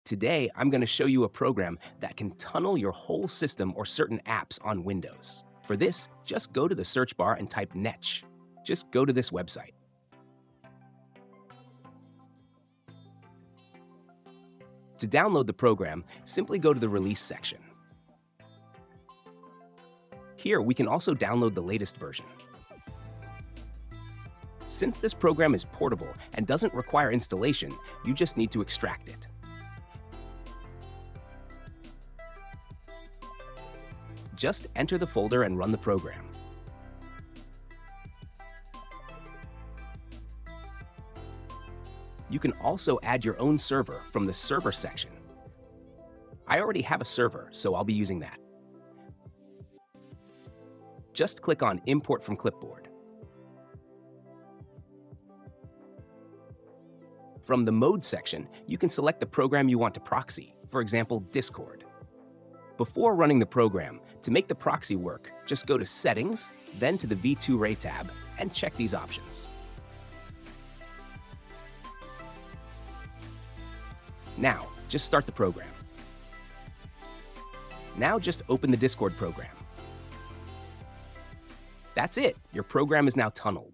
Today, I'm going to show you a program that can tunnel your whole system or certain apps on Windows. For this, just go to the search bar and type Netch. Just go to this website. To download the program, simply go to the Release section. Here, we can also download the latest version. Since this program is portable and doesn't require installation, you just need to extract it. Just enter the folder and run the program. You can also add your own server from the Server section. I already have a server, so I'll be using that. Just click on Import from Clipboard. From the Mode section, you can select the program you want to proxy, for example, Discord. Before running the program, to make the proxy work, just go to Settings, then to the V2Ray tab, and check these options. Now, just start the program. Now just open the Discord program. That's it, your program is now tunneled.